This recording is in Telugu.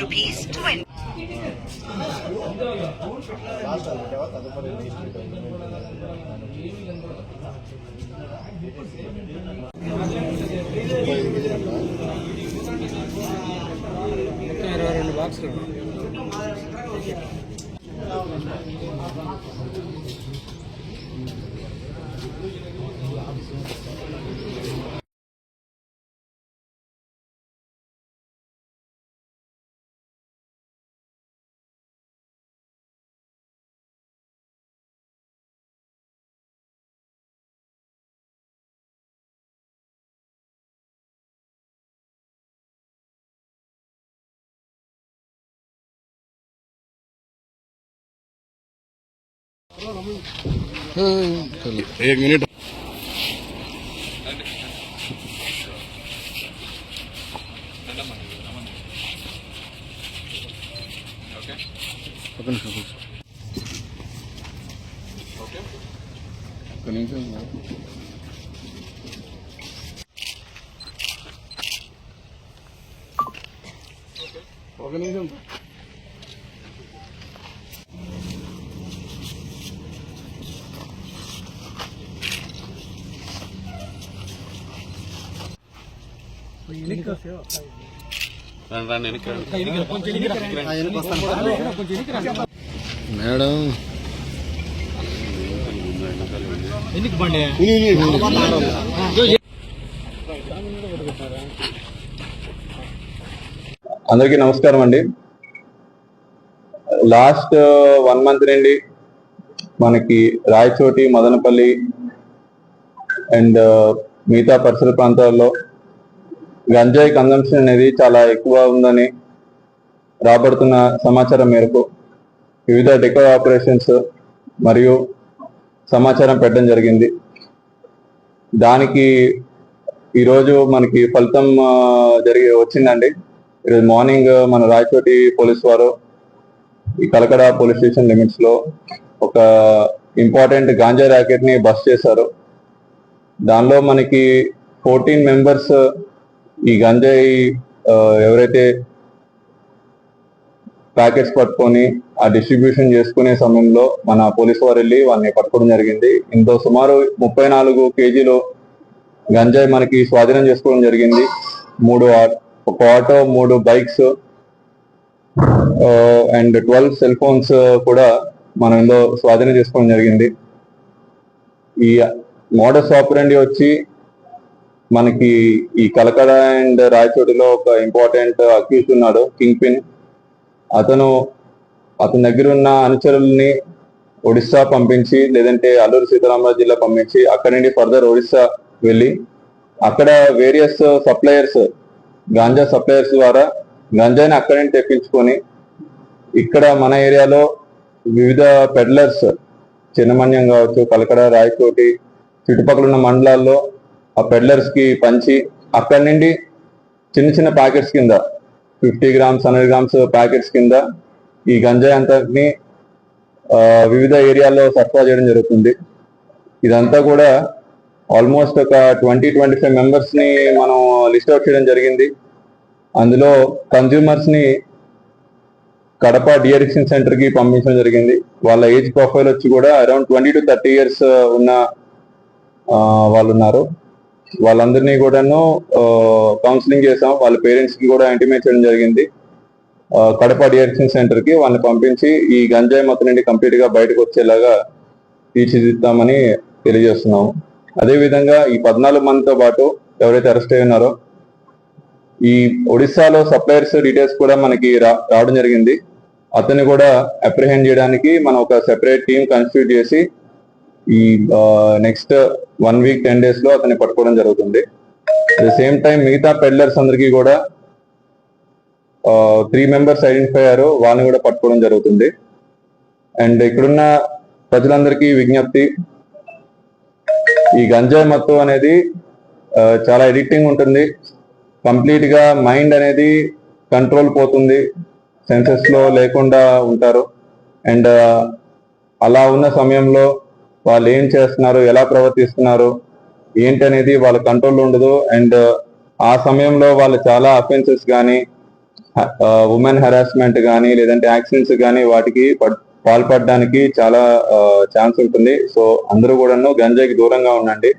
Rupees 20. एक मिनट మేడం అందరికీ నమస్కారం అండి. లాస్ట్ 1 month నుండి మనకి రాయచోటి, మదనపల్లి అండ్ మిగతా పరిసర ప్రాంతాల్లో గంజాయి కన్జంప్షన్ అనేది చాలా ఎక్కువ ఉందని రాబడుతున్న సమాచారం మేరకు వివిధ డెకో ఆపరేషన్స్ మరియు సమాచారం పెట్టడం జరిగింది. దానికి ఈరోజు మనకి ఫలితం వచ్చిందండి. ఈరోజు మార్నింగ్ మన రాయచోటి పోలీస్ వారు ఈ కలకడ పోలీస్ స్టేషన్ లిమిట్స్ లో ఒక ఇంపార్టెంట్ గాంజా ర్యాకెట్ ని బస్ట్ చేశారు. దానిలో మనకి 14 మెంబర్స్ ఈ గంజాయి ఎవరైతే ప్యాకెట్స్ పట్టుకొని ఆ డిస్ట్రిబ్యూషన్ చేసుకునే సమయంలో మన పోలీసు వారు వెళ్ళి వాళ్ళని పట్టుకోవడం జరిగింది. ఇందులో సుమారు 34 kgs గంజాయి మనకి స్వాధీనం చేసుకోవడం జరిగింది. ఒక auto, 3 bikes and 12 cell phones కూడా మనం ఇందులో స్వాధీనం చేసుకోవడం జరిగింది. ఈ మోడస్ ఆపరెండి వచ్చి మనకి ఈ కలకడ అండ్ రాయచోటిలో ఒక ఇంపార్టెంట్ అక్యూజ్ ఉన్నాడు, కింగ్ పిన్. అతని దగ్గర ఉన్న అనుచరుల్ని ఒడిస్సా పంపించి, లేదంటే అల్లూరు సీతారామరాజు జిల్లా పంపించి, అక్కడి నుండి ఫర్దర్ ఒడిస్సా వెళ్ళి అక్కడ వేరియస్ సప్లయర్స్, గాంజా సప్లయర్స్ ద్వారా గంజాయిని అక్కడి నుంచి తెప్పించుకొని ఇక్కడ మన ఏరియాలో వివిధ పెడ్లర్స్, చిన్నమన్యం కావచ్చు, కలకడ, రాయచోటి చుట్టుపక్కల ఉన్న మండలాల్లో ఆ పెడ్లర్స్ కి పంచి అక్కడి నుండి చిన్న చిన్న ప్యాకెట్స్ కింద 50 grams 100 grams ప్యాకెట్స్ కింద ఈ గంజాయి అంతని వివిధ ఏరియాల్లో సరఫరా చేయడం జరుగుతుంది. ఇదంతా కూడా ఆల్మోస్ట్ ఒక 20-25 మెంబర్స్ ని మనం లిస్ట్ అవుట్ చేయడం జరిగింది. అందులో కన్జ్యూమర్స్ ని కడప డిఅడిక్షన్ సెంటర్ కి పంపించడం జరిగింది. వాళ్ళ ఏజ్ ప్రొఫైల్ వచ్చి కూడా అరౌండ్ 20 to 30 years ఉన్న వాళ్ళు ఉన్నారు. వాళ్ళందరినీ కూడాను కౌన్సిలింగ్ చేసాం. వాళ్ళ పేరెంట్స్ కి కూడా ఇంటిమేట్ చేయడం జరిగింది. కడప డిఅడిక్షన్ సెంటర్ కి వాళ్ళని పంపించి ఈ గంజాయి మొత్తం నుండి కంప్లీట్ గా బయటకు వచ్చేలాగా తీర్చిదిద్దామని తెలియజేస్తున్నాము. అదేవిధంగా ఈ 14 మందితో పాటు ఎవరైతే అరెస్ట్ అయి ఉన్నారో ఈ ఒడిస్సాలో సప్లయర్స్ డీటెయిల్స్ కూడా మనకి రావడం జరిగింది. అతన్ని కూడా అప్రిహెండ్ చేయడానికి మనం ఒక సెపరేట్ టీం కాన్స్టిట్యూట్ చేసి ఈ నెక్స్ట్ 1 week 10 days లో అతన్ని పట్టుకోవడం జరుగుతుంది. అట్ ద సేమ్ టైం మిగతా పెడ్లర్స్ అందరికీ కూడా 3 members ఐడెంటిఫై అయ్యారు, వాళ్ళని కూడా పట్టుకోవడం జరుగుతుంది. అండ్ ఇక్కడున్న ప్రజలందరికీ విజ్ఞప్తి, ఈ గంజాయి మత్తు అనేది చాలా ఎడిక్టింగ్ ఉంటుంది. కంప్లీట్ గా మైండ్ అనేది కంట్రోల్ పోతుంది, సెన్సెస్ లో లేకుండా ఉంటారు. అండ్ అలా ఉన్న సమయంలో వాళ్ళు ఏం చేస్తున్నారు, ఎలా ప్రవర్తిస్తున్నారు ఏంటి అనేది వాళ్ళ కంట్రోల్ ఉండదు. అండ్ ఆ సమయంలో వాళ్ళు చాలా అఫెన్సెస్ కానీ, ఉమెన్ హెరాస్మెంట్ కానీ, లేదంటే యాక్సిడెంట్స్ కానీ వాటికి పాల్పడడానికి చాలా ఛాన్స్ ఉంటుంది. సో అందరూ కూడాను గంజాయికి దూరంగా ఉండండి.